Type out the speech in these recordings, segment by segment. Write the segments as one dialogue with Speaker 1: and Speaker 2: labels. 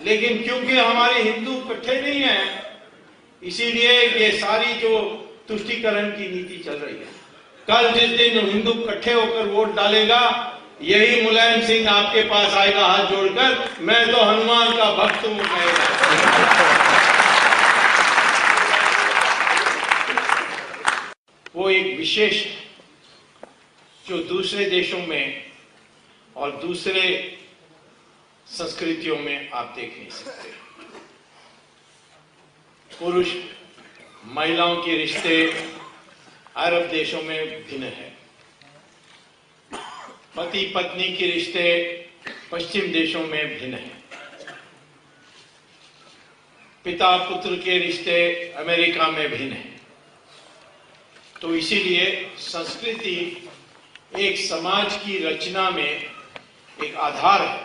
Speaker 1: लेकिन क्योंकि हमारे हिंदू इकट्ठे नहीं हैं, इसीलिए ये सारी जो तुष्टीकरण की नीति चल रही है। कल जिस दिन हिंदू इकट्ठे होकर वोट डालेगा, यही मुलायम सिंह आपके पास आएगा हाथ जोड़कर, मैं तो हनुमान का भक्त हूं कहेगा। वो एक विशेष जो दूसरे देशों में और दूसरे संस्कृतियों में आप देख नहीं सकते। पुरुष महिलाओं के रिश्ते अरब देशों में भिन्न है, पति पत्नी के रिश्ते पश्चिम देशों में भिन्न है, पिता पुत्र के रिश्ते अमेरिका में भिन्न है। तो इसीलिए संस्कृति एक समाज की रचना में एक आधार है,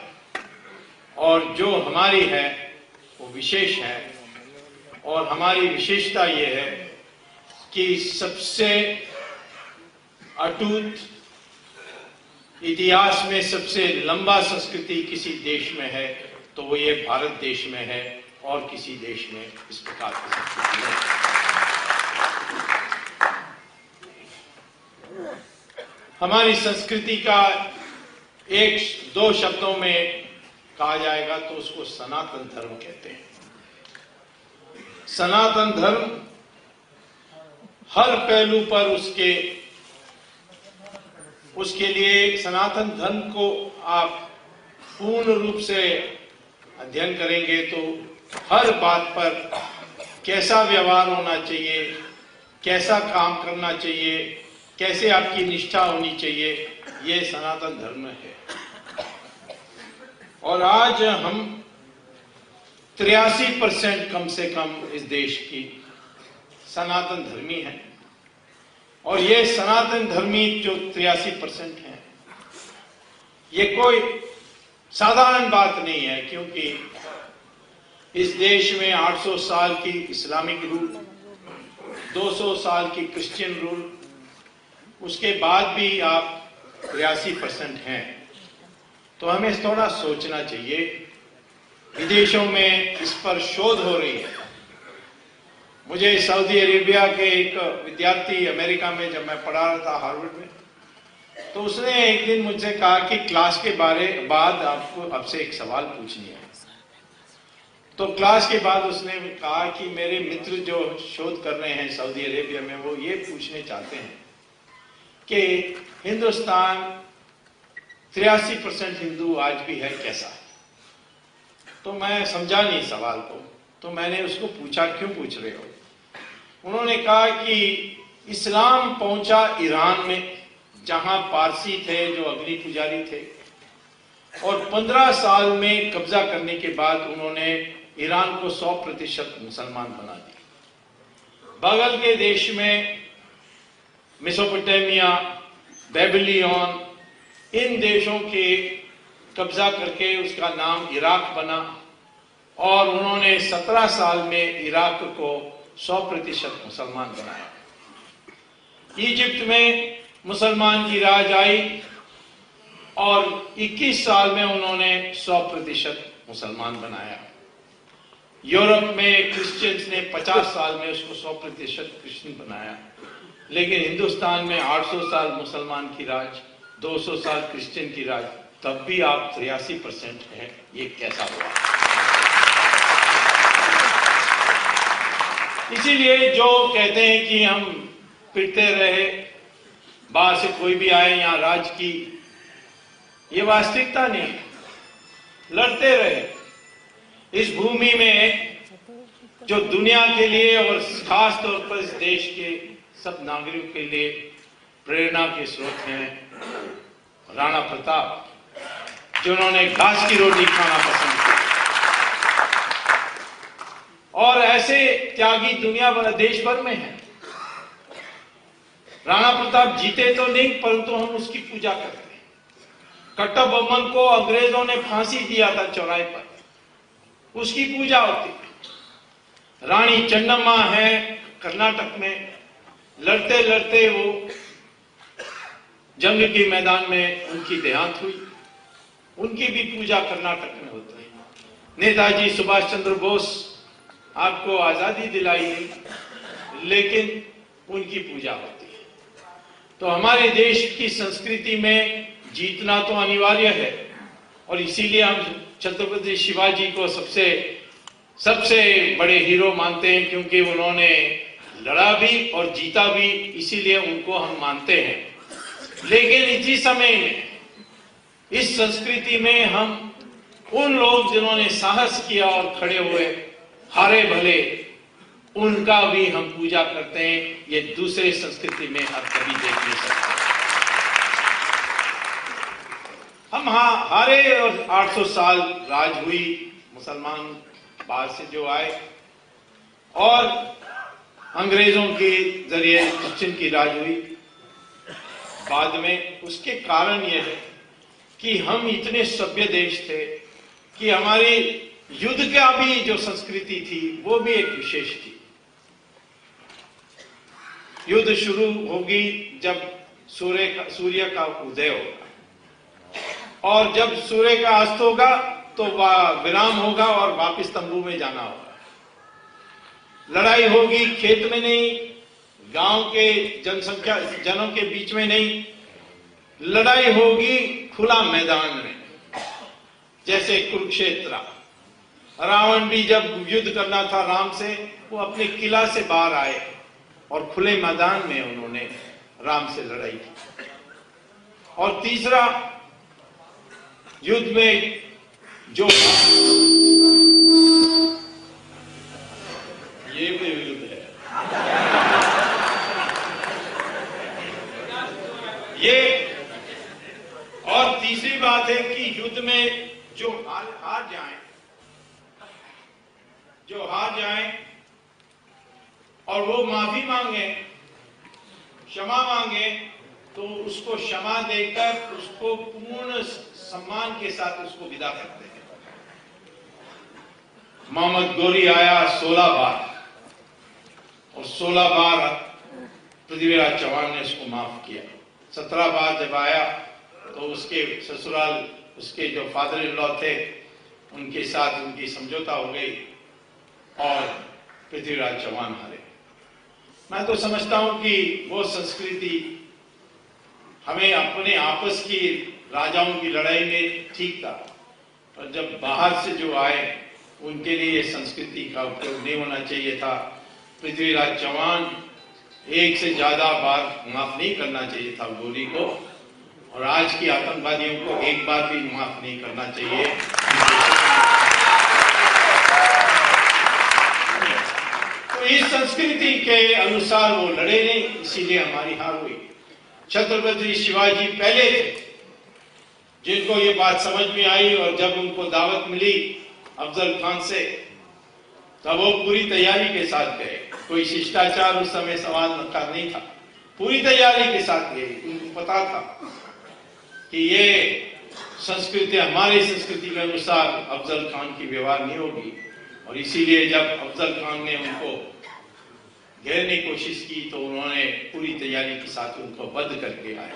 Speaker 1: और जो हमारी है वो विशेष है। और हमारी विशेषता ये है कि सबसे अटूट, इतिहास में सबसे लंबा संस्कृति किसी देश में है तो वो ये भारत देश में है, और किसी देश में इस प्रकार की संस्कृति नहीं। हमारी संस्कृति का एक दो शब्दों में कहा जाएगा तो उसको सनातन धर्म कहते हैं। सनातन धर्म हर पहलू पर उसके लिए सनातन धर्म को आप पूर्ण रूप से अध्ययन करेंगे तो हर बात पर कैसा व्यवहार होना चाहिए, कैसा काम करना चाहिए, कैसे आपकी निष्ठा होनी चाहिए, ये सनातन धर्म है। और आज हम 83% कम से कम इस देश की सनातन धर्मी हैं। और ये सनातन धर्मी जो 83% हैं, ये कोई साधारण बात नहीं है, क्योंकि इस देश में 800 साल की इस्लामिक रूल, 200 साल की क्रिश्चियन रूल, उसके बाद भी आप 83% हैं। तो हमें थोड़ा सोचना चाहिए। विदेशों में इस पर शोध हो रही है। मुझे सऊदी अरेबिया के एक विद्यार्थी अमेरिका में, जब मैं पढ़ा रहा था हार्वर्ड में, तो उसने एक दिन मुझसे कहा कि क्लास के बाद आपसे एक सवाल पूछनी है। तो क्लास के बाद उसने कहा कि मेरे मित्र जो शोध कर रहे हैं सऊदी अरेबिया में, वो ये पूछने चाहते हैं कि हिंदुस्तान 83% हिंदू आज भी है, कैसा है? तो मैं समझा नहीं सवाल को, तो मैंने उसको पूछा क्यों पूछ रहे हो? उन्होंने कहा कि इस्लाम पहुंचा ईरान में, जहां पारसी थे जो अग्नि पुजारी थे, और 15 साल में कब्जा करने के बाद उन्होंने ईरान को 100% मुसलमान बना दिया। बगल के देश में मेसोपोटामिया, बेबीलोन, इन देशों के कब्जा करके उसका नाम इराक बना, और उन्होंने 17 साल में इराक को 100% मुसलमान बनाया। इजिप्ट में मुसलमान की राज आई और 21 साल में उन्होंने 100% मुसलमान बनाया। यूरोप में क्रिश्चियंस ने 50 साल में उसको 100% क्रिश्चियन बनाया। लेकिन हिंदुस्तान में 800 साल मुसलमान की राज, 200 साल क्रिश्चियन की राज, तब भी आप 83% हैं। ये कैसा हुआ? इसीलिए जो कहते हैं कि हम पिटते रहे, बाहर से कोई भी आए यहाँ राज की, ये वास्तविकता नहीं है। लड़ते रहे। इस भूमि में जो दुनिया के लिए और खास तौर पर इस देश के सब नागरिकों के लिए प्रेरणा के स्रोत हैं राणा प्रताप, जिन्होंने घास की रोटी खाना पसंद किया। और ऐसे त्यागी दुनिया भर, देश भर में हैं। राणा प्रताप जीते तो नहीं, परंतु हम उसकी पूजा करते हैं। कट्टबोम्मन को अंग्रेजों ने फांसी दिया था चौराहे पर, उसकी पूजा होती है। रानी चन्नम्मा है कर्नाटक में, लड़ते लड़ते वो जंग के मैदान में उनकी देहांत हुई, उनकी भी पूजा कर्नाटक में होती है। नेताजी सुभाष चंद्र बोस आपको आजादी दिलाई नहीं, लेकिन उनकी पूजा होती है। तो हमारे देश की संस्कृति में जीतना तो अनिवार्य है, और इसीलिए हम छत्रपति शिवाजी को सबसे बड़े हीरो मानते हैं, क्योंकि उन्होंने लड़ा भी और जीता भी, इसीलिए उनको हम मानते हैं। लेकिन इसी समय में इस संस्कृति में हम उन लोग जिन्होंने साहस किया और खड़े हुए, हारे भले, उनका भी हम पूजा करते हैं। ये दूसरे संस्कृति में आप कभी देख नहीं सकते। हम हारे और 800 साल राज हुई, मुसलमान बाहर से जो आए और अंग्रेजों के जरिए पश्चिम की राज हुई बाद में। उसके कारण यह है कि हम इतने सभ्य देश थे कि हमारी युद्ध का भी जो संस्कृति थी वो भी एक विशेष थी। युद्ध शुरू होगी जब सूर्य का उदय होगा, और जब सूर्य का अस्त होगा तो विराम होगा और वापस तंबू में जाना होगा। लड़ाई होगी खेत में नहीं, गांव के जनों के बीच में नहीं, लड़ाई होगी खुला मैदान में, जैसे कुरुक्षेत्र। रावण भी जब युद्ध करना था राम से, वो अपने किला से बाहर आए और खुले मैदान में उन्होंने राम से लड़ाई की। और तीसरा, युद्ध में जो ये भी युद्ध है, ये। और तीसरी बात है कि युद्ध में जो हार जाएं और वो माफी मांगे, क्षमा मांगे, तो उसको क्षमा देकर उसको पूर्ण सम्मान के साथ उसको विदा करते हैं। मोहम्मद गोरी आया 16 बार, और 16 बार पृथ्वीराज चौहान ने उसको माफ किया। 17 बार जब आया तो उसके ससुराल, उसके जो फादर इन लॉ थे, उनके साथ उनकी समझौता हो गई और पृथ्वीराज चौहान हारे। मैं तो समझता हूं कि वो संस्कृति हमें अपने आपस की राजाओं की लड़ाई में ठीक था, और जब बाहर से जो आए उनके लिए ये संस्कृति का उपयोग नहीं होना चाहिए था। पृथ्वीराज चौहान एक से ज्यादा बार माफ नहीं करना चाहिए था गोरी को, और आज की आतंकवादियों को एक बार भी माफ नहीं करना चाहिए। तो इस संस्कृति के अनुसार वो लड़े नहीं, इसीलिए हमारी हार हुई। छत्रपति शिवाजी पहले थे जिनको ये बात समझ में आई, और जब उनको दावत मिली अफजल खान से, तब वो पूरी तैयारी के साथ गए। कोई शिष्टाचार उस समय सवाल रखा नहीं था, पूरी तैयारी के साथ गए। उनको पता था कि ये संस्कृति हमारी संस्कृति के अनुसार अफजल खान की व्यवहार नहीं होगी, और इसीलिए जब अफजल खान ने उनको घेरने की कोशिश की तो उन्होंने पूरी तैयारी के साथ उनको बंद करके आए।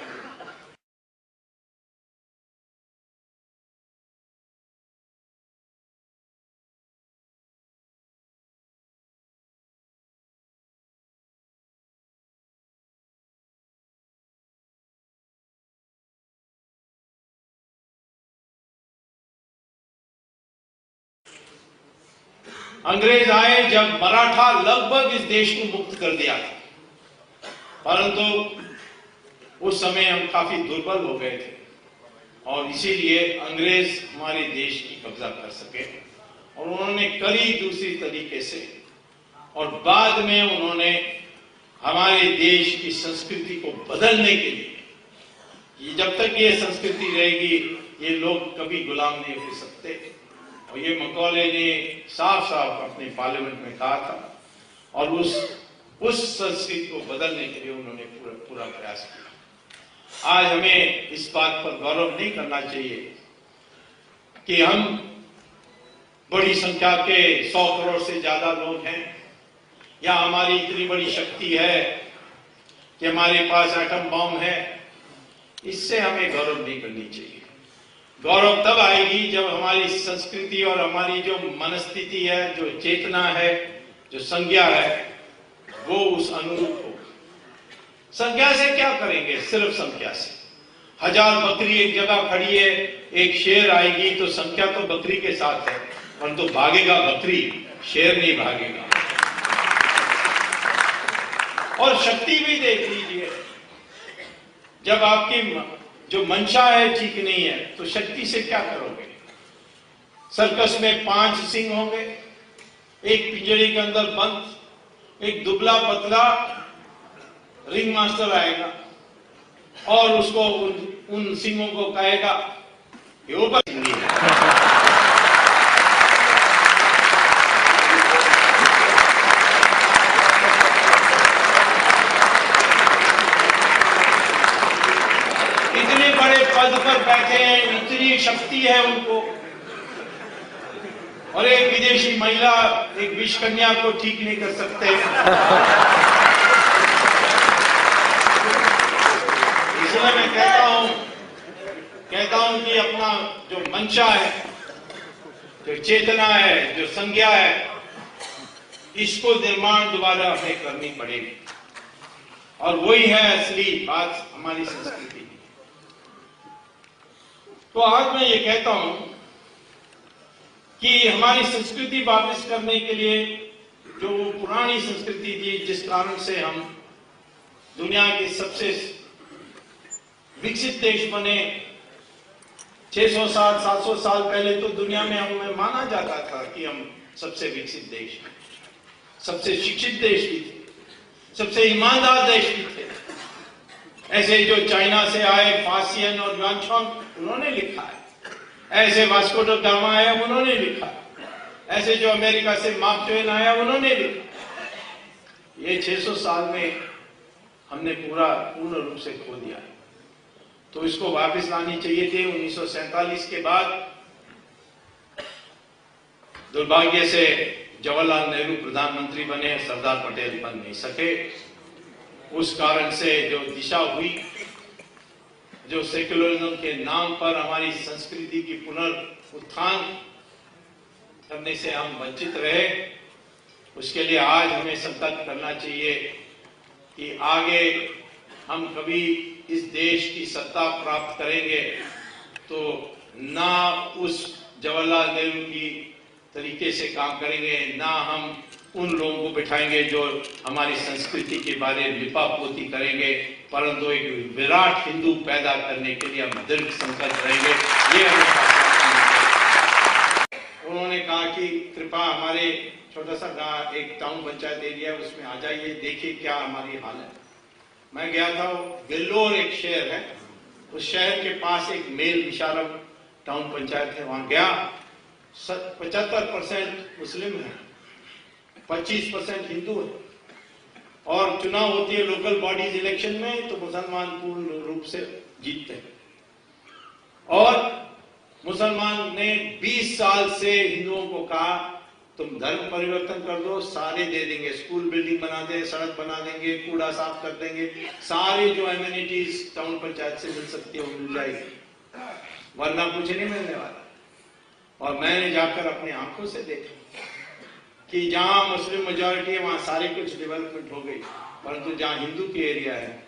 Speaker 1: अंग्रेज आए जब मराठा लगभग इस देश को मुक्त कर दिया था, परंतु उस समय हम काफी दुर्बल हो गए थे, और इसीलिए अंग्रेज हमारे देश की कब्जा कर सके, और उन्होंने करी दूसरी तरीके से। और बाद में उन्होंने हमारे देश की संस्कृति को बदलने के लिए, जब तक ये संस्कृति रहेगी ये लोग कभी गुलाम नहीं हो सकते, और ये मकौले ने साफ साफ अपने पार्लियामेंट में कहा था, और उस संस्कृति को बदलने के लिए उन्होंने पूरा प्रयास किया। आज हमें इस बात पर गौरव नहीं करना चाहिए कि हम बड़ी संख्या के 100 करोड़ से ज्यादा लोग हैं, या हमारी इतनी बड़ी शक्ति है कि हमारे पास एटम बम है। इससे हमें गौरव नहीं करनी चाहिए। गौरव तब आएगी जब हमारी संस्कृति और हमारी जो मनस्थिति है, जो चेतना है, जो संज्ञा है, वो उस अनुरूप हो। संज्ञा से क्या करेंगे? सिर्फ संख्या से। 1000 बकरी एक जगह खड़ी है, एक शेर आएगी तो संख्या तो बकरी के साथ है, परंतु तो भागेगा बकरी, शेर नहीं भागेगा। और शक्ति भी देख लीजिए, जब आपकी जो मंशा है ठीक नहीं है तो शक्ति से क्या करोगे? सर्कस में 5 सिंह होंगे, एक पिंजरे के अंदर बंद, एक दुबला पतला रिंग मास्टर आएगा और उसको उन सिंहों को कहेगा ये ऊपर सिंगी है। इतने बड़े पद पर बैठे हैं, इतनी शक्ति है उनको, और एक विदेशी महिला एक विषकन्या को ठीक नहीं कर सकते। इसलिए मैं कहता हूं कि अपना जो मंशा है, जो चेतना है, जो संज्ञा है, इसको निर्माण दोबारा हमें करनी पड़ेगी। और वही है असली बात हमारी संस्कृति की। तो आज मैं ये कहता हूं कि हमारी संस्कृति वापस करने के लिए, जो पुरानी संस्कृति थी जिस कारण से हम दुनिया के सबसे विकसित देश बने, 600-700 साल पहले तो दुनिया में हमें माना जाता था कि हम सबसे विकसित देश हैं, सबसे शिक्षित देश भी थे, सबसे ईमानदार देश भी थे। ऐसे जो चाइना से आए फासियन और युआनचांग, उन्होंने लिखा है। ऐसे वास्को ड गामा आया, उन्होंने लिखा। ऐसे जो अमेरिका से मार्क ट्वेन आया, उन्होंने लिखा। ये 600 साल में हमने पूर्ण रूप से खो दिया है। तो इसको वापस लानी चाहिए थी। 1947 के बाद दुर्भाग्य से जवाहरलाल नेहरू प्रधानमंत्री बने, सरदार पटेल बन नहीं सके। उस कारण से जो दिशा हुई, जो सेक्युलरिज्म के नाम पर हमारी संस्कृति की पुनरुत्थान करने से हम वंचित रहे, उसके लिए आज हमें संकल्प करना चाहिए कि आगे हम कभी इस देश की सत्ता प्राप्त करेंगे तो ना उस जवाहरलाल नेहरू की तरीके से काम करेंगे, ना हम उन लोगों को बिठाएंगे जो हमारी संस्कृति के बारे में लिपापोती करेंगे, परंतु एक विराट हिंदू पैदा करने के लिए हम दृढ़ संकल्प रहेंगे। ये उन्होंने कहा कि कृपया हमारे छोटा सा गांव, एक टाउन पंचायत एरिया, उसमें आ जाइए, देखिए क्या हमारी हाल है। मैं गया था, वेल्लोर एक शहर है, उस शहर के पास एक मेल विशारम टाउन पंचायत है। वहां गया, 75% मुस्लिम है, 25% हिंदू है, और चुनाव होती है लोकल बॉडीज इलेक्शन में तो मुसलमान पूर्ण रूप से जीतते हैं। और मुसलमान ने 20 साल से हिंदुओं को कहा तुम धर्म परिवर्तन कर दो, सारे दे देंगे, स्कूल बिल्डिंग बना देंगे, सड़क बना देंगे, कूड़ा साफ कर देंगे, सारी जो एमिनिटीज टाउन पंचायत से मिल सकती है वो मिल जाएगी, वरना कुछ नहीं मिलने वाला। और मैंने जाकर अपनी आंखों से देखा कि जहां मुस्लिम मेजॉरिटी है वहां सारे कुछ डेवलपमेंट हो गई, परंतु जहां हिंदू की एरिया है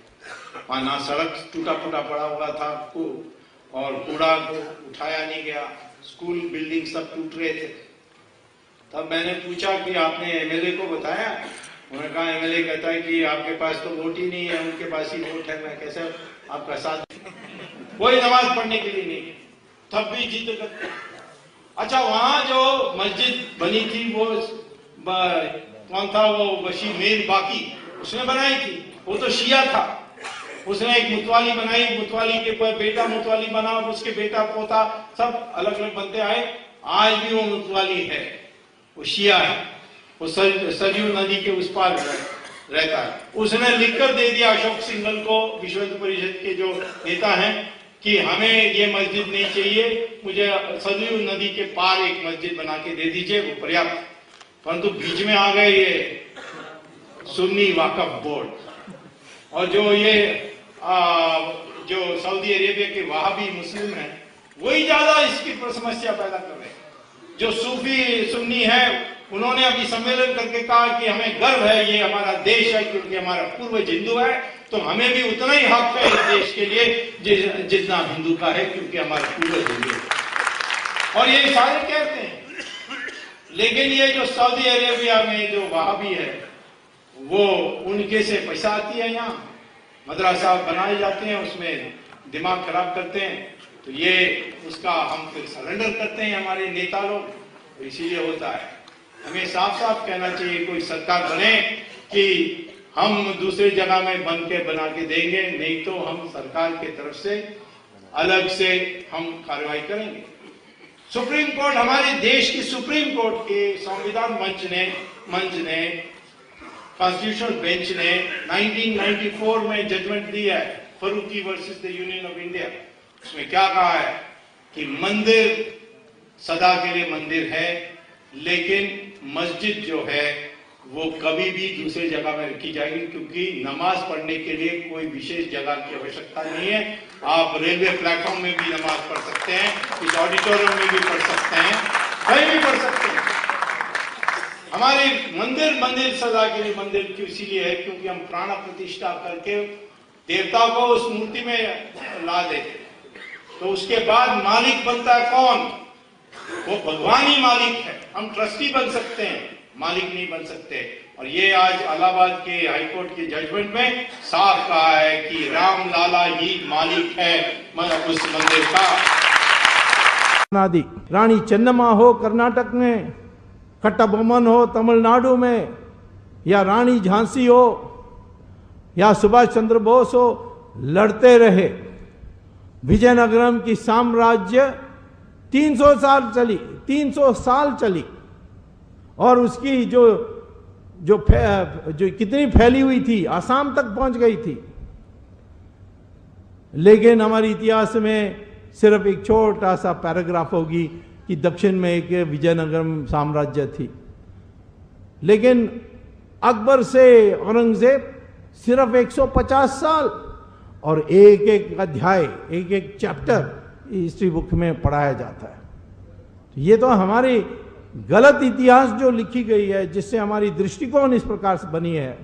Speaker 1: वहां ना सड़क टूटा फूटा पड़ा हुआ था और कूड़ा को उठाया नहीं गया, स्कूल बिल्डिंग सब टूट रहे थे। तब मैंने पूछा कि आपने एमएलए को बताया? उन्होंने कहा एमएलए कहता है कि आपके पास तो वोट ही नहीं है, उनके पास ही वोट है, मैं कैसे आपका साथ, कोई नमाज पढ़ने के लिए नहीं, तब भी जीत करते। अच्छा, वहां जो मस्जिद बनी थी वो कौन था? वो बशीर मेर बाकी, उसने बनाई थी, वो तो शिया था। उसने एक मुतवाली बनाई, मुतवाली के बेटा मुतवाली बना, और उसके बेटा पोता सब अलग अलग बनते आए। आज भी वो मुतवाली है, वो शिया है, वो सरयू नदी के उस पार रहता है। उसने लिखकर दे दिया अशोक सिंघल को, विश्व हिंदू परिषद के जो नेता हैं, कि हमें ये मस्जिद नहीं चाहिए, मुझे सरयू नदी के पार एक मस्जिद बना के दे दीजिए, वो पर्याप्त। परंतु बीच में आ गए ये सुन्नी वाकफ बोर्ड, और जो ये जो सऊदी अरेबिया के वहाबी मुस्लिम हैं, वही ज्यादा इसकी समस्या पैदा कर रहे हैं। जो सूफी सुन्नी है उन्होंने अभी सम्मेलन करके कहा कि हमें गर्व है, ये हमारा देश है क्योंकि हमारा पूर्वज हिंदू है, तो हमें भी उतना ही हक है इस देश के लिए जितना हिंदू का है क्योंकि हमारा पूर्वज हिंदू है। और ये सारे कहते हैं। लेकिन ये जो सऊदी अरेबिया में जो वहाबी है वो उनके से पैसा आती है, यहाँ मदरसा बनाए जाते हैं, उसमें दिमाग खराब करते हैं, तो ये उसका हम फिर सरेंडर करते हैं हमारे नेता लोग, तो इसीलिए होता है। हमें साफ साफ कहना चाहिए कोई सरकार बने कि हम दूसरे जगह में बना के देंगे, नहीं तो हम सरकार की तरफ से अलग से हम कार्रवाई करेंगे। सुप्रीम कोर्ट, हमारे देश की सुप्रीम कोर्ट के संविधान मंच ने कॉन्स्टिट्यूशनल बेंच ने 1994 में जजमेंट दिया है, Farooqui versus the union of India. उसमें क्या कहा है कि मंदिर सदा के लिए मंदिर है, लेकिन मस्जिद जो है वो कभी भी दूसरे जगह में रखी जाएगी, क्योंकि नमाज पढ़ने के लिए कोई विशेष जगह की आवश्यकता नहीं है। आप रेलवे प्लेटफॉर्म में भी नमाज पढ़ सकते हैं, इस ऑडिटोरियम में भी पढ़ सकते हैं, कहीं भी पढ़ सकते हैं। हमारे मंदिर सदा के लिए मंदिर क्यों इसीलिए है क्योंकि हम प्राण प्रतिष्ठा करके देवता को उस मूर्ति में ला देते, तो उसके बाद मालिक बनता है कौन? वो भगवान ही मालिक है। हम ट्रस्टी बन सकते हैं, मालिक नहीं बन सकते। और ये आज इलाहाबाद के हाईकोर्ट के जजमेंट में साफ कहा है कि राम लाला ही मालिक है उस मंदिर का।
Speaker 2: रानी चन्नम्मा हो कर्नाटक में, कट्टाबोमन हो तमिलनाडु में, या रानी झांसी हो या सुभाष चंद्र बोस हो, लड़ते रहे। विजयनगरम की साम्राज्य 300 साल चली और उसकी जो कितनी फैली हुई थी, आसाम तक पहुंच गई थी। लेकिन हमारे इतिहास में सिर्फ एक छोटा सा पैराग्राफ होगी कि दक्षिण में एक विजयनगरम साम्राज्य थी। लेकिन अकबर से औरंगजेब सिर्फ 150 साल, और एक एक अध्याय, एक एक चैप्टर हिस्ट्री बुक में पढ़ाया जाता है। तो ये तो हमारी गलत इतिहास जो लिखी गई है, जिससे हमारी दृष्टिकोण इस प्रकार से बनी है,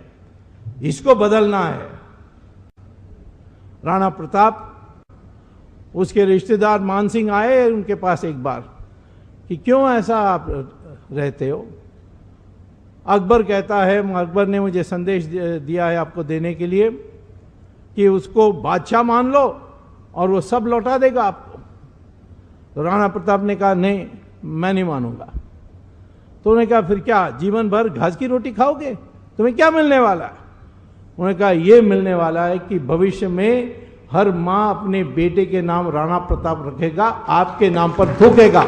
Speaker 2: इसको बदलना है। राणा प्रताप, उसके रिश्तेदार मानसिंह आए उनके पास एक बार कि क्यों ऐसा आप रहते हो। अकबर कहता है, अकबर ने मुझे संदेश दिया है आपको देने के लिए कि उसको बादशाह मान लो और वो सब लौटा देगा आपको। तो राणा प्रताप ने कहा नहीं, मैं नहीं मानूंगा। तो उन्होंने कहा फिर क्या, जीवन भर घास की रोटी खाओगे? तुम्हें क्या मिलने वाला है? उन्होंने कहा यह मिलने वाला है कि भविष्य में हर मां अपने बेटे के नाम राणा प्रताप रखेगा, आपके नाम पर थूकेगा।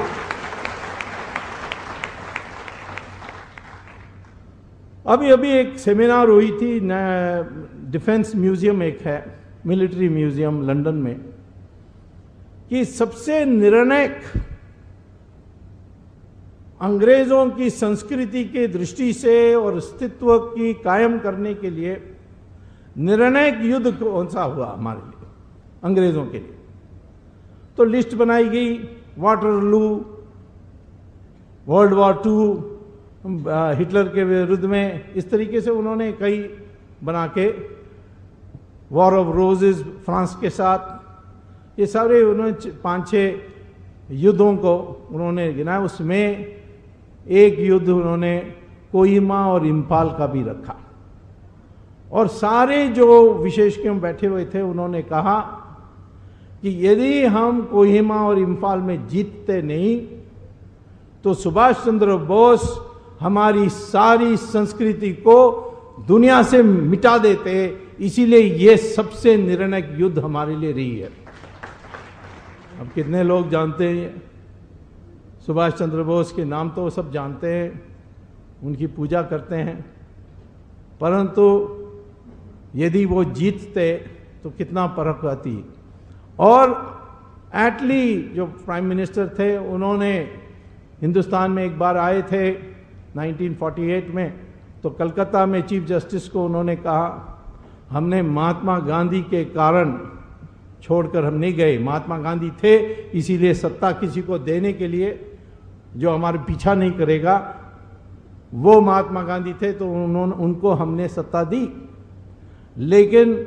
Speaker 2: अभी एक सेमिनार हुई थी, डिफेंस म्यूजियम एक है, मिलिट्री म्यूजियम लंदन में, कि सबसे निर्णायक अंग्रेजों की संस्कृति के दृष्टि से और अस्तित्व की कायम करने के लिए निर्णायक युद्ध कौन सा हुआ हमारे लिए, अंग्रेजों के लिए। तो लिस्ट बनाई गई, वाटरलू, वर्ल्ड वॉर 2, हिटलर के विरुद्ध में, इस तरीके से उन्होंने कई बना के, वॉर ऑफ रोजेस फ्रांस के साथ, ये सारे उन्होंने 5-6 युद्धों को उन्होंने गिनाया। उसमें एक युद्ध उन्होंने कोहिमा और इम्फाल का भी रखा। और सारे जो विशेषज्ञ बैठे हुए थे उन्होंने कहा कि यदि हम कोहिमा और इम्फाल में जीतते नहीं तो सुभाष चंद्र बोस हमारी सारी संस्कृति को दुनिया से मिटा देते। इसीलिए ये सबसे निर्णायक युद्ध हमारे लिए रही है। अब कितने लोग जानते हैं सुभाष चंद्र बोस के नाम, तो सब जानते हैं, उनकी पूजा करते हैं, परंतु यदि वो जीतते तो कितना फर्क आती। और एटली जो प्राइम मिनिस्टर थे, उन्होंने हिंदुस्तान में एक बार आए थे 1948 में, तो कलकत्ता में चीफ जस्टिस को उन्होंने कहा हमने महात्मा गांधी के कारण छोड़कर हम नहीं गए। महात्मा गांधी थे, इसीलिए सत्ता किसी को देने के लिए जो हमारे पीछा नहीं करेगा, वो महात्मा गांधी थे, तो उनको हमने सत्ता दी। लेकिन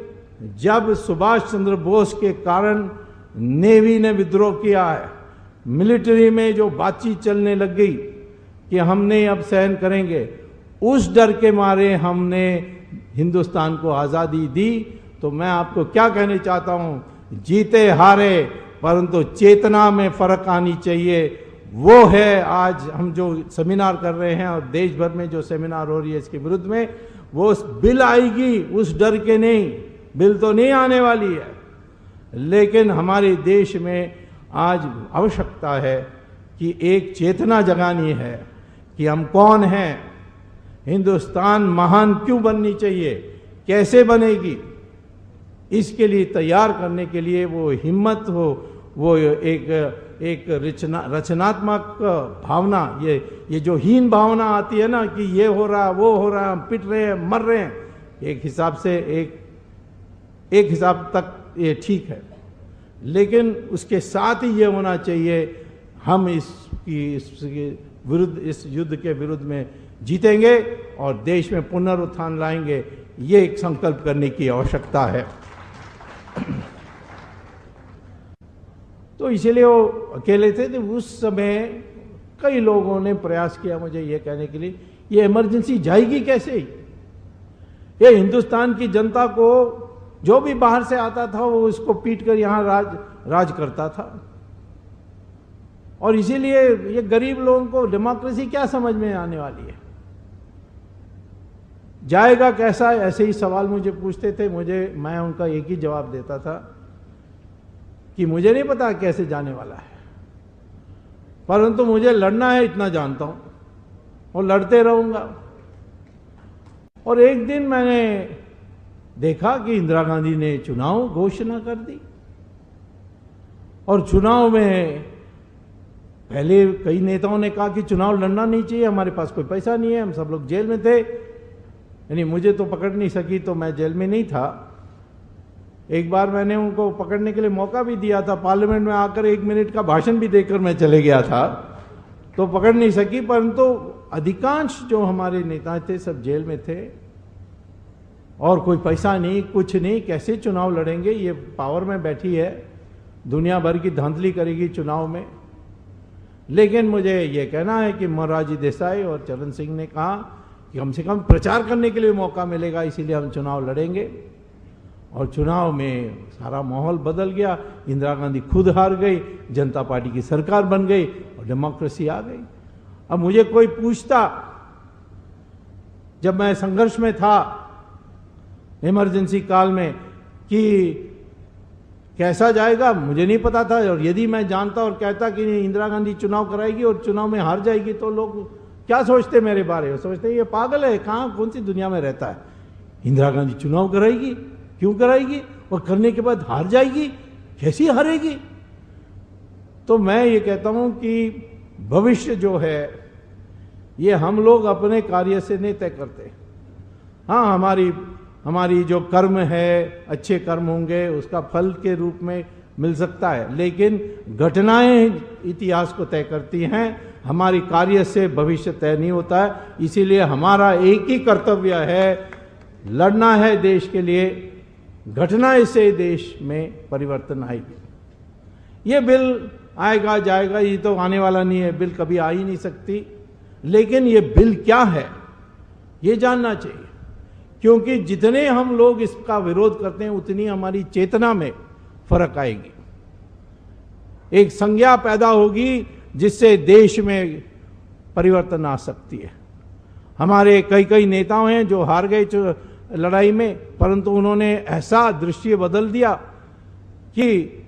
Speaker 2: जब सुभाष चंद्र बोस के कारण नेवी ने विद्रोह किया है, मिलिट्री में जो बातचीत चलने लग गई कि हमने अब सहन करेंगे, उस डर के मारे हमने हिंदुस्तान को आज़ादी दी। तो मैं आपको क्या कहना चाहता हूं, जीते हारे परंतु चेतना में फर्क आनी चाहिए। वो है आज हम जो सेमिनार कर रहे हैं और देश भर में जो सेमिनार हो रही है इसके विरुद्ध में, वो बिल आएगी उस डर के नहीं, बिल तो नहीं आने वाली है, लेकिन हमारे देश में आज आवश्यकता है कि एक चेतना जगानी है कि हम कौन हैं, हिंदुस्तान महान क्यों बननी चाहिए, कैसे बनेगी, इसके लिए तैयार करने के लिए वो हिम्मत हो, वो एक रचनात्मक भावना, ये जो हीन भावना आती है ना कि ये हो रहा वो हो रहा, हम पिट रहे हैं मर रहे हैं, एक हिसाब से एक हिसाब तक ये ठीक है, लेकिन उसके साथ ही ये होना चाहिए हम इसके विरुद्ध, इस युद्ध के विरुद्ध में जीतेंगे और देश में पुनरुत्थान लाएंगे। ये एक संकल्प करने की आवश्यकता है। तो इसलिए वो अकेले थे, तो उस समय कई लोगों ने प्रयास किया मुझे ये कहने के लिए ये इमरजेंसी जाएगी कैसे, ये हिंदुस्तान की जनता को जो भी बाहर से आता था वो उसको पीट कर यहां राज करता था, और इसीलिए ये गरीब लोगों को डेमोक्रेसी क्या समझ में आने वाली है, जाएगा कैसा, ऐसे ही सवाल मुझे पूछते थे। मैं उनका एक ही जवाब देता था कि मुझे नहीं पता कैसे जाने वाला है, परंतु मुझे लड़ना है इतना जानता हूं और लड़ते रहूंगा। और एक दिन मैंने देखा कि इंदिरा गांधी ने चुनाव घोषणा कर दी, और चुनाव में पहले कई नेताओं ने कहा कि चुनाव लड़ना नहीं चाहिए, हमारे पास कोई पैसा नहीं है, हम सब लोग जेल में थे, यानी मुझे तो पकड़ नहीं सकी तो मैं जेल में नहीं था। एक बार मैंने उनको पकड़ने के लिए मौका भी दिया था, पार्लियामेंट में आकर 1 मिनट का भाषण भी देकर मैं चले गया था, तो पकड़ नहीं सकी। परंतु अधिकांश जो हमारे नेता थे सब जेल में थे, और कोई पैसा नहीं, कुछ नहीं, कैसे चुनाव लड़ेंगे, ये पावर में बैठी है, दुनिया भर की धांधली करेगी चुनाव में। लेकिन मुझे ये कहना है कि मोरारजी देसाई और चरण सिंह ने कहा कि कम से कम प्रचार करने के लिए मौका मिलेगा, इसीलिए हम चुनाव लड़ेंगे। और चुनाव में सारा माहौल बदल गया, इंदिरा गांधी खुद हार गई, जनता पार्टी की सरकार बन गई और डेमोक्रेसी आ गई। अब मुझे कोई पूछता, जब मैं संघर्ष में था इमरजेंसी काल में, कि कैसा जाएगा, मुझे नहीं पता था, और यदि मैं जानता और कहता कि इंदिरा गांधी चुनाव कराएगी और चुनाव में हार जाएगी, तो लोग क्या सोचते मेरे बारे में, सोचते ये पागल है, कौन सी दुनिया में रहता है, इंदिरा गांधी चुनाव कराएगी, क्यों कराएगी, और करने के बाद हार जाएगी, कैसी हारेगी। तो मैं ये कहता हूं कि भविष्य जो है ये हम लोग अपने कार्य से नहीं तय करते। हाँ, हमारी जो कर्म है, अच्छे कर्म होंगे, उसका फल के रूप में मिल सकता है, लेकिन घटनाएं इतिहास को तय करती हैं, हमारी कार्य से भविष्य तय नहीं होता है। इसीलिए हमारा एक ही कर्तव्य है, लड़ना है देश के लिए, घटनाएं से देश में परिवर्तन आएगी। ये बिल आएगा जाएगा, ये तो आने वाला नहीं है, बिल कभी आ ही नहीं सकती, लेकिन ये बिल क्या है ये जानना चाहिए, क्योंकि जितने हम लोग इसका विरोध करते हैं उतनी हमारी चेतना में फर्क आएगी, एक संज्ञा पैदा होगी जिससे देश में परिवर्तन आ सकती है। हमारे कई नेताओं हैं जो हार गए लड़ाई में, परंतु उन्होंने ऐसा दृश्य बदल दिया कि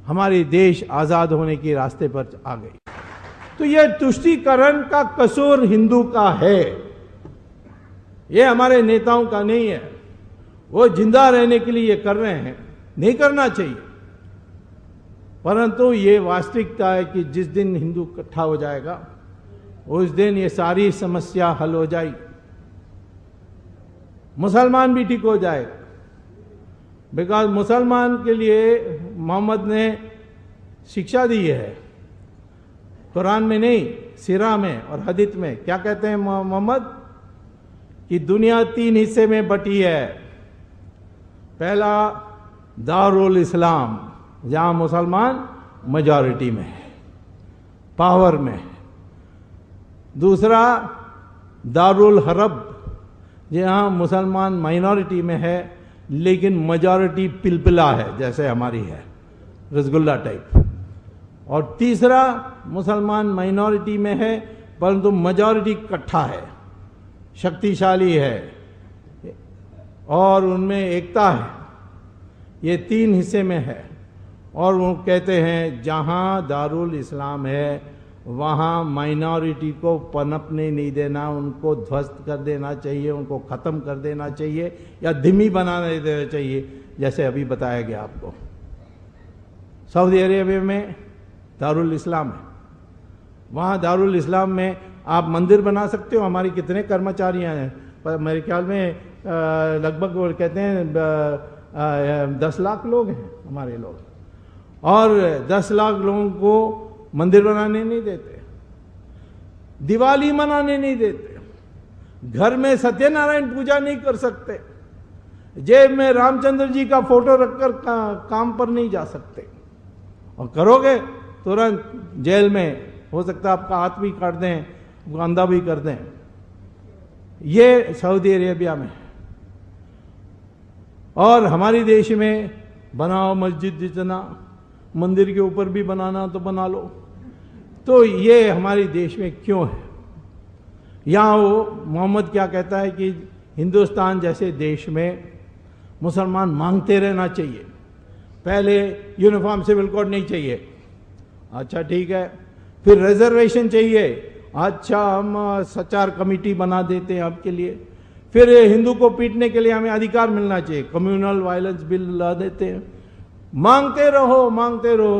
Speaker 2: हमारे देश आजाद होने के रास्ते पर आ गई। तो यह तुष्टीकरण का कसूर हिंदू का है, यह हमारे नेताओं का नहीं है। वो जिंदा रहने के लिए ये कर रहे हैं, नहीं करना चाहिए, परंतु ये वास्तविकता है कि जिस दिन हिंदू इकट्ठा हो जाएगा उस दिन ये सारी समस्या हल हो जाएगी, मुसलमान भी ठीक हो जाएगा, बिकॉज मुसलमान के लिए मोहम्मद ने शिक्षा दी है, कुरान में नहीं, सीरा में और हदीस में। क्या कहते हैं मोहम्मद? कि दुनिया 3 हिस्से में बटी है। पहला दारुल इस्लाम, जहां मुसलमान मेजॉरिटी में है, पावर में है। दूसरा दारुल हरब, जहां मुसलमान माइनॉरिटी में है लेकिन मेजॉरिटी पिलपिला है, जैसे हमारी है, रसगुल्ला टाइप। और तीसरा मुसलमान माइनॉरिटी में है परंतु मेजॉरिटी इकट्ठा है, शक्तिशाली है और उनमें एकता है। ये 3 हिस्से में है। और वो कहते हैं जहां दारुल इस्लाम है वहां माइनॉरिटी को पनपने नहीं देना, उनको ध्वस्त कर देना चाहिए, उनको ख़त्म कर देना चाहिए या धीमी बनाने देना चाहिए, जैसे अभी बताया गया आपको। सऊदी अरेबिया में दारुल इस्लाम है, वहाँ दारुल इस्लाम में आप मंदिर बना सकते हो। हमारी कितने कर्मचारी हैं, पर मेरे ख्याल में लगभग वो कहते हैं 10 लाख लोग हैं हमारे लोग, और 10 लाख लोगों को मंदिर बनाने नहीं देते, दिवाली मनाने नहीं देते, घर में सत्यनारायण पूजा नहीं कर सकते, जेब में रामचंद्र जी का फोटो रखकर काम पर नहीं जा सकते, और करोगे तुरंत जेल में, हो सकता है आपका हाथ भी काट दें, अंधा भी कर दें। ये सऊदी अरेबिया में है। और हमारे देश में बनाओ मस्जिद, जितना मंदिर के ऊपर भी बनाना तो बना लो। तो ये हमारे देश में क्यों है? यहाँ वो मोहम्मद क्या कहता है कि हिंदुस्तान जैसे देश में मुसलमान मांगते रहना चाहिए। पहले यूनिफॉर्म सिविल कोड नहीं चाहिए, अच्छा ठीक है। फिर रिजर्वेशन चाहिए, अच्छा हम सचार कमेटी बना देते हैं आपके लिए। फिर हिंदू को पीटने के लिए हमें अधिकार मिलना चाहिए, कम्युनल वायलेंस बिल ला देते हैं। मांगते रहो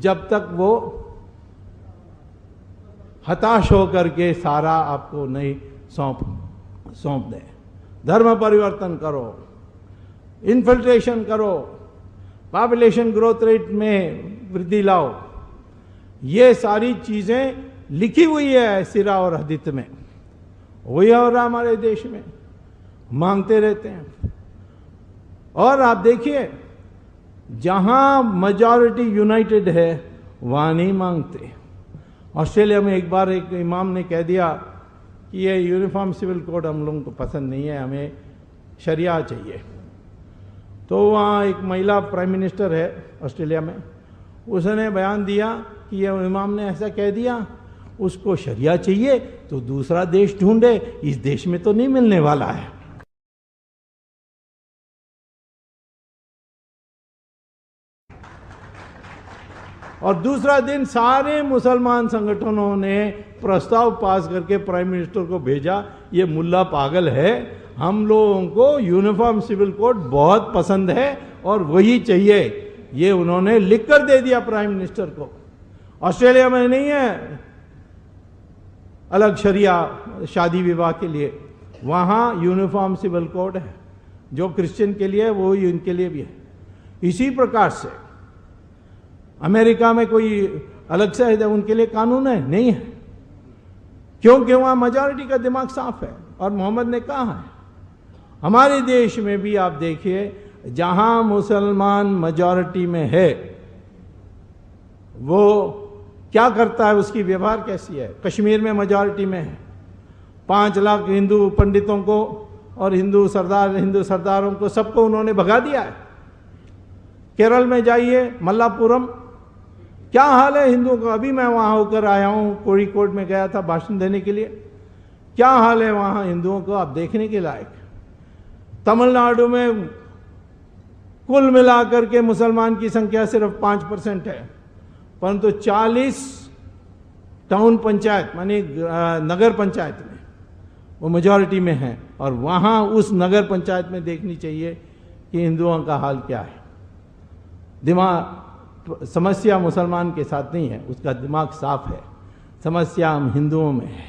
Speaker 2: जब तक वो हताश होकर के सारा आपको नहीं सौंप दे। धर्म परिवर्तन करो, इन्फिल्ट्रेशन करो, पॉपुलेशन ग्रोथ रेट में वृद्धि लाओ। ये सारी चीजें लिखी हुई है सीरा और हदीस में, वही हो रहा हमारे देश में। मांगते रहते हैं। और आप देखिए जहां मेजॉरिटी यूनाइटेड है वहां नहीं मांगते। ऑस्ट्रेलिया में एक बार एक इमाम ने कह दिया कि ये यूनिफॉर्म सिविल कोड हम लोगों को पसंद नहीं है, हमें शरिया चाहिए। तो वहाँ एक महिला प्राइम मिनिस्टर है ऑस्ट्रेलिया में, उसने बयान दिया कि ये इमाम ने ऐसा कह दिया, उसको शरिया चाहिए तो दूसरा देश ढूंढे, इस देश में तो नहीं मिलने वाला है। और दूसरा दिन सारे मुसलमान संगठनों ने प्रस्ताव पास करके प्राइम मिनिस्टर को भेजा, ये मुल्ला पागल है, हम लोगों को यूनिफॉर्म सिविल कोड बहुत पसंद है और वही चाहिए। ये उन्होंने लिखकर दे दिया प्राइम मिनिस्टर को। ऑस्ट्रेलिया में नहीं है अलग शरिया शादी विवाह के लिए, वहां यूनिफॉर्म सिविल कोड है, जो क्रिश्चियन के लिए वो ही उनके लिए भी है। इसी प्रकार से अमेरिका में कोई अलग से है उनके लिए कानून है? नहीं है, क्योंकि वहां मेजॉरिटी का दिमाग साफ है और मोहम्मद ने कहा है। हमारे देश में भी आप देखिए जहां मुसलमान मेजॉरिटी में है वो क्या करता है, उसकी व्यवहार कैसी है। कश्मीर में मेजॉरिटी में है, 5 लाख हिंदू पंडितों को और हिंदू सरदारों को सबको उन्होंने भगा दिया है। केरल में जाइए, मल्लापुरम, क्या हाल है हिंदुओं का। अभी मैं वहां होकर आया हूं, कोड़िकोड में गया था भाषण देने के लिए, क्या हाल है वहां हिंदुओं को, आप देखने के लायक। तमिलनाडु में कुल मिलाकर के मुसलमान की संख्या सिर्फ 5% है, परंतु 40 टाउन पंचायत मानी नगर पंचायत में वो मेजॉरिटी में है। और वहां उस नगर पंचायत में देखनी चाहिए कि हिंदुओं का हाल क्या है। दिमाग, समस्या मुसलमान के साथ नहीं है, उसका दिमाग साफ है। समस्या हम हिंदुओं में है,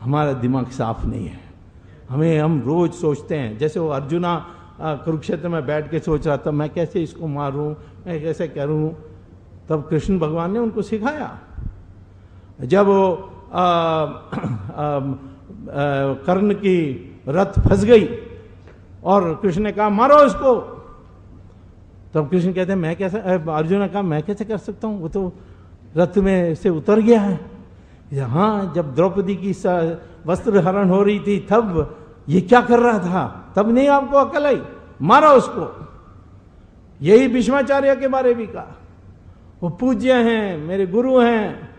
Speaker 2: हमारा दिमाग साफ नहीं है। हम रोज सोचते हैं, जैसे वो अर्जुना कुरुक्षेत्र में बैठ के सोच रहा था मैं कैसे इसको मारूं, मैं कैसे करूं। तब कृष्ण भगवान ने उनको सिखाया। जब वो कर्ण की रथ फंस गई और कृष्ण ने कहा मारो इसको, तब कृष्ण कहते हैं मैं कैसे, अर्जुन ने कहा मैं कैसे कर सकता हूं, वो तो रथ में से उतर गया है। हाँ, जब द्रौपदी की वस्त्र हरण हो रही थी तब ये क्या कर रहा था, तब नहीं आपको अकल आई, मारो उसको। यही भीष्माचार्य के बारे भी कहा, वो पूज्य हैं, मेरे गुरु हैं।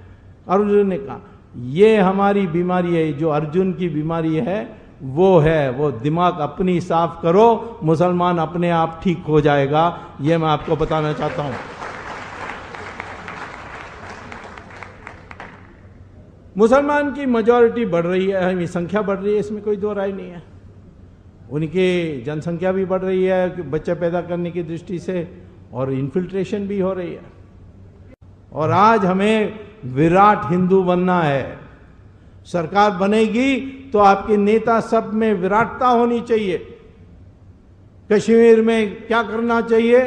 Speaker 2: अर्जुन ने कहा ये हमारी बीमारी है, जो अर्जुन की बीमारी है वो दिमाग अपनी साफ करो, मुसलमान अपने आप ठीक हो जाएगा। ये मैं आपको बताना चाहता हूं। मुसलमान की मेजॉरिटी बढ़ रही है, संख्या बढ़ रही है, इसमें कोई दो राय नहीं है। उनकी जनसंख्या भी बढ़ रही है बच्चे पैदा करने की दृष्टि से, और इन्फिल्ट्रेशन भी हो रही है। और आज हमें विराट हिंदू बनना है। सरकार बनेगी तो आपके नेता सब में विराटता होनी चाहिए। कश्मीर में क्या करना चाहिए,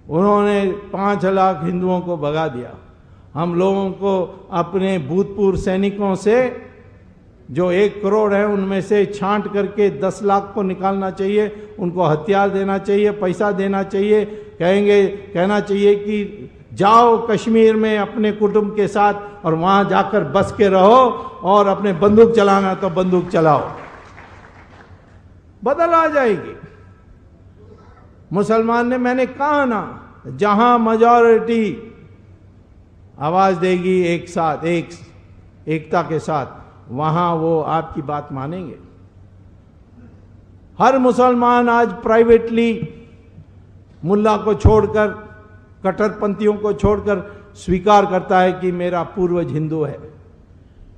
Speaker 2: उन्होंने 5 लाख हिंदुओं को भगा दिया। हम लोगों को अपने भूतपूर्व सैनिकों से जो 1 करोड़ है उनमें से छांट करके 10 लाख को निकालना चाहिए, उनको हथियार देना चाहिए, पैसा देना चाहिए। कहना चाहिए कि जाओ कश्मीर में अपने कुटुंब के साथ और वहां जाकर बस के रहो, और अपने बंदूक चलाना तो बंदूक चलाओ, बदल आ जाएगी। मुसलमान ने, मैंने कहा ना, जहां मेजॉरिटी आवाज देगी एक साथ, एकता के साथ, वहां वो आपकी बात मानेंगे। हर मुसलमान आज प्राइवेटली मुल्ला को छोड़कर, कट्टरपंथियों को छोड़कर स्वीकार करता है कि मेरा पूर्वज हिंदू है।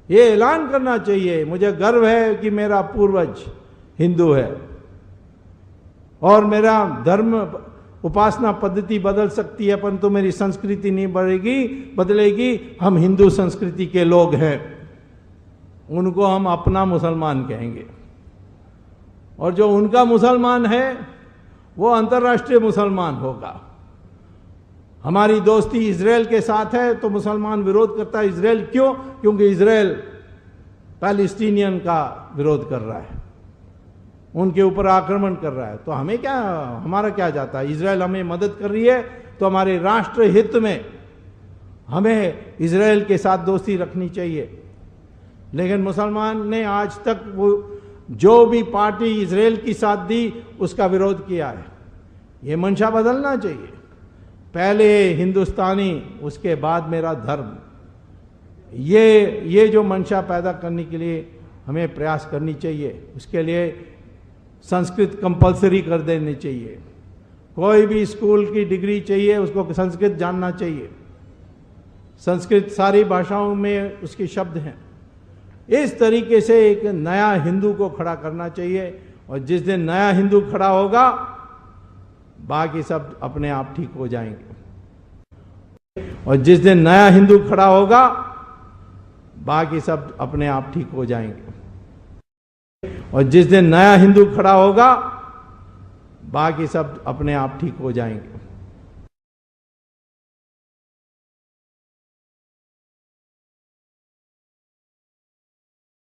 Speaker 2: ये ऐलान करना चाहिए, मुझे गर्व है कि मेरा पूर्वज हिंदू है, और मेरा धर्म उपासना पद्धति बदल सकती है परंतु मेरी संस्कृति नहीं बदलेगी। हम हिंदू संस्कृति के लोग हैं, उनको हम अपना मुसलमान कहेंगे, और जो उनका मुसलमान है वो अंतर्राष्ट्रीय मुसलमान होगा। हमारी दोस्ती इजराइल के साथ है तो मुसलमान विरोध करता है। इजराइल क्यों? क्योंकि इजराइल पैलेस्टीनियन का विरोध कर रहा है, उनके ऊपर आक्रमण कर रहा है। तो हमें क्या, हमारा क्या जाता है? इजराइल हमें मदद कर रही है तो हमारे राष्ट्र हित में हमें इजराइल के साथ दोस्ती रखनी चाहिए। लेकिन मुसलमान ने आज तक वो जो भी पार्टी इजराइल की साथ दी उसका विरोध किया है। ये मंशा बदलना चाहिए। पहले हिंदुस्तानी, उसके बाद मेरा धर्म, ये जो मंशा पैदा करने के लिए हमें प्रयास करनी चाहिए। उसके लिए संस्कृत कंपलसरी कर देनी चाहिए। कोई भी स्कूल की डिग्री चाहिए उसको संस्कृत जानना चाहिए। संस्कृत सारी भाषाओं में उसके शब्द हैं। इस तरीके से एक नया हिंदू को खड़ा करना चाहिए, और जिस दिन नया हिंदू खड़ा होगा बाकी सब अपने आप ठीक हो जाएंगे। और जिस दिन नया हिंदू खड़ा होगा बाकी सब अपने आप ठीक हो जाएंगे। और जिस दिन नया हिंदू खड़ा होगा बाकी सब अपने आप ठीक हो जाएंगे।